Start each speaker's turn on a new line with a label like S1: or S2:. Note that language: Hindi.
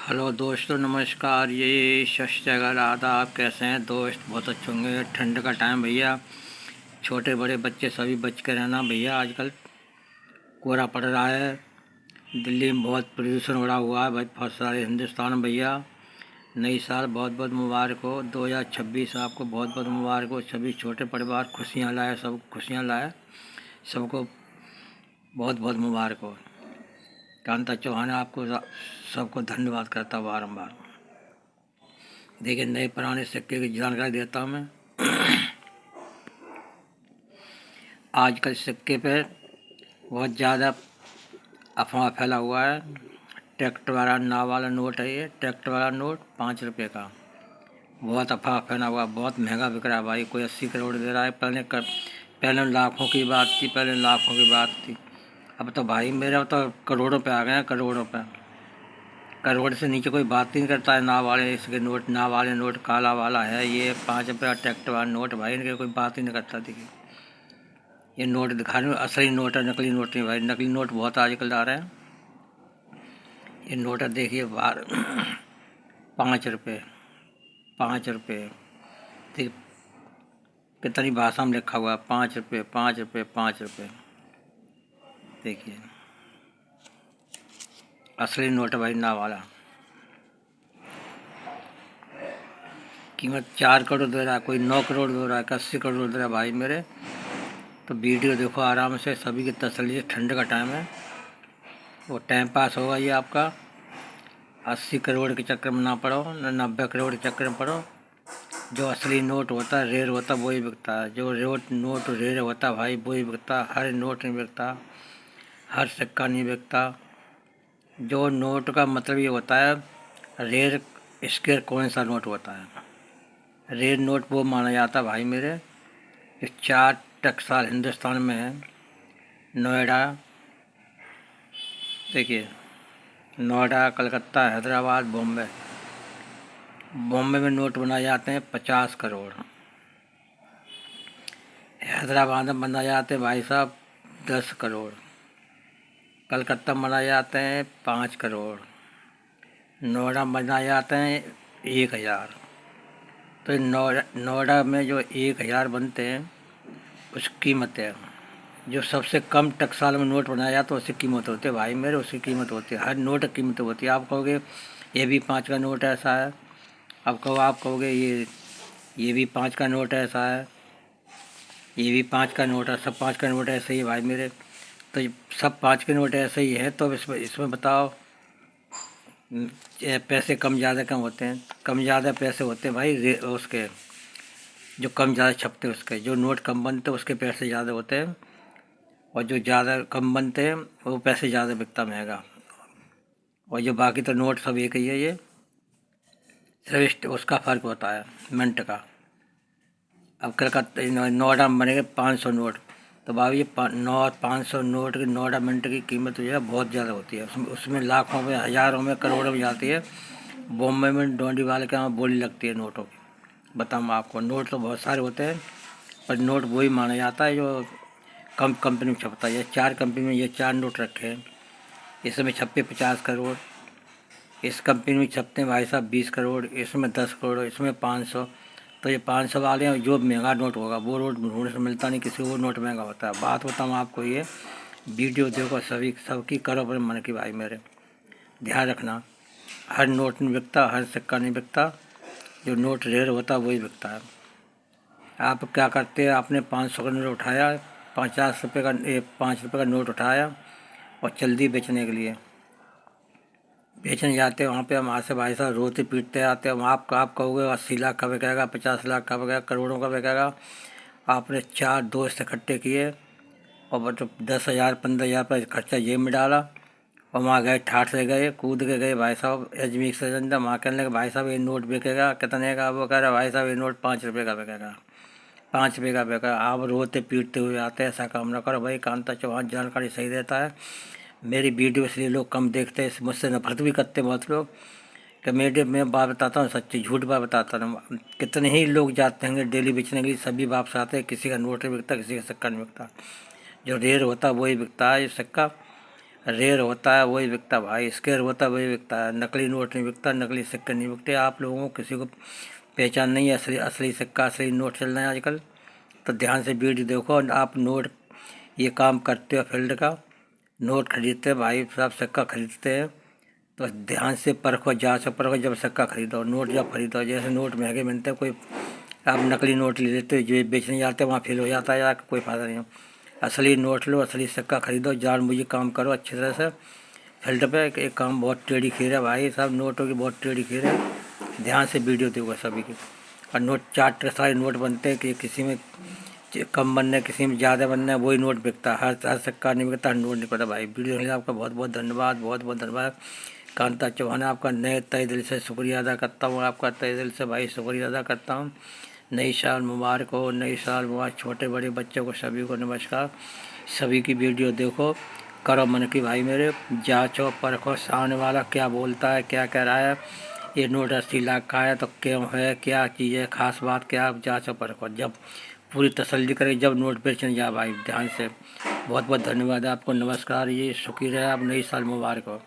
S1: हेलो दोस्तों, नमस्कार। ये सत श्री अकाल, आदाब। कैसे हैं दोस्त? बहुत अच्छे होंगे। ठंड का टाइम भैया, छोटे बड़े बच्चे सभी बच के रहना भैया। आजकल कोहरा पड़ रहा है, दिल्ली में बहुत प्रदूषण बढ़ा हुआ है भाई, बहुत सारे हिंदुस्तान में भैया। नई साल बहुत बहुत मुबारक हो। 2026 आपको बहुत बहुत मुबारक हो। सभी छोटे परिवार खुशियाँ लाए, सब खुशियाँ लाए, सबको बहुत बहुत मुबारक हो। कांता चौहान आपको सबको धन्यवाद करता बारंबार। देखिए, नए पुराने सिक्के की जानकारी देता हूँ मैं। आजकल सिक्के पे बहुत ज़्यादा अफवाह फैला हुआ है। ट्रैक्टर वाला नाव वाला नोट है, ये ट्रैक्टर वाला नोट 5 रुपये का। बहुत अफवाह फैला हुआ, बहुत महंगा बिक रहा है भाई। कोई 80 करोड़ दे रहा है। पहले लाखों की बात थी, पहले लाखों की बात थी। अब तो भाई मेरा तो करोड़ों पे आ गए हैं, करोड़ों पे। करोड़ से नीचे कोई बात ही नहीं करता है। नाव वाले इसके नोट, नाव वाले नोट, काला वाला है ये 5 रुपये का ट्रैक्टर वाला नोट, भाई इनके कोई बात ही नहीं करता। देखिए, ये नोट दिखाने में असली नोट है, नकली नोट नहीं भाई। नकली नोट बहुत आजकल आ रहे हैं। ये नोट है, देखिए बाहर 5 रुपये, 5 रुपये। देखिए कितनी भाषा में लिखा हुआ है, 5 रुपये, 5 रुपये, 5 रुपये। देखिए असली नोट है भाई, नाव वाला। कीमत 4 करोड़ दे रहा है, कोई 9 करोड़ दे रहा है, 80 करोड़ दे रहा है भाई मेरे। तो वीडियो देखो आराम से, सभी की तसल्ली से। ठंड का टाइम है, वो टाइम पास होगा ये आपका। 80 करोड़ के चक्कर में ना पड़ो, न 90 करोड़ के चक्कर में पड़ो। जो असली नोट होता है, रेयर होता है, वही बिकता है। जो नोट रेयर होता है भाई, वही बिकता है। हर नोट नहीं बिकता, हर सिक्का नहीं बिकता। जो नोट का मतलब ये होता है, रेयर स्क्वायर कौन सा नोट होता है। रेयर नोट वो माना जाता है भाई मेरे। ये 4 टकसाल हिंदुस्तान में है। नोएडा, देखिए नोएडा, कलकत्ता, हैदराबाद, बॉम्बे। बॉम्बे में नोट बनाए जाते हैं 50 करोड़। हैदराबाद में बनाए जाते हैं भाई साहब 10 करोड़। कलकत्ता में बनाए जाते हैं 5 करोड़। नोएडा में बनाए जाते हैं 1,000। तो नोएडा में जो 1,000 बनते हैं, उसकी कीमत है। जो सबसे कम टकसाल में नोट बनाया जाता है, उसकी कीमत होती है भाई मेरे, उसकी कीमत होती है। हर नोट की कीमत होती है। आप कहोगे ये भी 5 का नोट ऐसा है, आप कहोगे ये भी 5 का नोट ऐसा है, ये भी 5 का नोट है, सब 5 का नोट ऐसे ही है भाई मेरे। तो सब 5 के नोट ऐसे ही है, तो इसमें बताओ पैसे कम ज़्यादा कम होते हैं। कम ज़्यादा पैसे होते हैं भाई उसके, जो कम ज़्यादा छपते हैं उसके। जो नोट कम बनते हैं उसके पैसे ज़्यादा होते हैं, और जो ज़्यादा कम बनते हैं वो पैसे ज़्यादा बिकता महंगा। और जो बाकी तो नोट सब एक ही है। ये सिर्फ उसका फ़र्क होता है मिनट का। अब कलकत्ता नोएडा में बनेंगे 500 नोट, तो भाई ये 500 नोट की नोएडा मिनट की कीमत जो है बहुत ज़्यादा होती है। उसमें लाखों में, हज़ारों में, करोड़ों में जाती है। बॉम्बे में डोंडी वाले के यहाँ बोली लगती है नोटों की। बताऊँ आपको, नोट तो बहुत सारे होते हैं, पर नोट वही माना जाता है जो कम कंपनी में छपता है। ये 4 कंपनी में ये 4 नोट रखे हैं। इसमें छपे 50 करोड़, इस कंपनी में छपते हैं भाई साहब 20 करोड़, इसमें 10 करोड़, इसमें 500। तो ये 500 वाले हैं। जो महंगा नोट होगा वो नोट ढूंढने से मिलता नहीं, किसी वो नोट महंगा होता है। बात बताऊँ आपको, ये वीडियो देखो, सबकी करो अपने मन की भाई मेरे। ध्यान रखना, हर नोट नहीं बिकता, हर सिक्का नहीं बिकता। जो नोट रेयर होता है वही बिकता है। आप क्या करते हैं, आपने 500 का नोट उठाया, 50 रुपये का, 5 रुपये का नोट उठाया और चल दी बेचने के लिए। बेचने जाते हैं वहाँ पे, हम से भाई साहब रोते पीटते आते हैं। आप कहोगे 80 लाख का बिकेगा, 50 लाख का बिकेगा, करोड़ों का बिकेगा। आपने 4 दोस्त इकट्ठे किए और मतलब 10,000 15,000 पर खर्चा जेब में डाला, और वहाँ गए, ठाठ से गए, कूद के गए भाई साहब अजमेर से अंदर। वहाँ कहने लगे भाई साहब ये नोट बिकेगा कितने का? वो कह रहा भाई साहब ये नोट 5 रुपये का बिकेगा, 5 रुपये का बिकेगा। आप रोते पीटते हुए आते हैं। ऐसा काम ना करो भाई। कांता चौहान जानकारी सही देता है। मेरी वीडियो इसलिए लोग कम देखते हैं, मुझसे नफरत भी करते हैं बहुत लोग, कि मैं बात बताता हूँ सच्ची, झूठ बात बताता हूँ। कितने ही लोग जाते हैं डेली बेचने के लिए, सभी वापस आते हैं। किसी का नोट नहीं बिकता, किसी का सिक्का नहीं बिकता। जो रेयर होता है वही बिकता है। ये सिक्का रेयर होता है वही बिकता भाई, स्केयर होता है वही बिकता है। नकली नोट नहीं बिकता, नकली सिक्के नहीं बिकते। आप लोगों को किसी को पहचान नहीं है असली असली सिक्का असली नोट चल रहे हैं आजकल। तो ध्यान से वीडियो देखो। और आप नोट ये काम करते हो फील्ड का, नोट खरीदते हैं भाई साहब, सिक्का खरीदते हैं तो ध्यान से परखो, जांचो परखो जब सिक्का खरीदो, नोट जब खरीदो। जैसे नोट महंगे मिलते हैं, कोई आप नकली नोट ले लेते हो, जो बेचने जाते हैं वहाँ फेल हो जाता है, या कोई फ़ायदा नहीं हो। असली नोट लो, असली सिक्का खरीदो, जान मुझे काम करो अच्छी तरह से फील्ड पे। एक काम बहुत टेढ़ी खीर है भाई साहब, नोटों की बहुत टेढ़ी खीर है। ध्यान से वीडियो देखो सभी की। और नोट चार सारे नोट बनते हैं कि किसी में कम बनना है, किसी में ज़्यादा बनना है, वही नोट बिकता है। हर सिक्का नहीं बिकता, हर नोट नहीं बिकता भाई। वीडियो देखने के लिए आपका बहुत बहुत धन्यवाद, बहुत बहुत धन्यवाद। कांता चौहान, आपका नए तहे दिल से शुक्रिया अदा करता हूँ, आपका तहे दिल से भाई शुक्रिया अदा करता हूँ। नई साल मुबारक हो, नई साल मुबारक। छोटे बड़े बच्चों को सभी को नमस्कार। सभी की वीडियो देखो, करो मन की भाई मेरे, जांचो परखो सामने वाला क्या बोलता है, क्या कह रहा है। ये नोट 80 लाख का है तो क्यों है, क्या चीज़ है, खास बात क्या, जांचो परखो। जब पूरी तसल्ली करें जब नोट बेचने जा भाई, ध्यान से। बहुत बहुत धन्यवाद आपको, नमस्कार। ये शुक्रिया, आप नई साल मुबारक हो।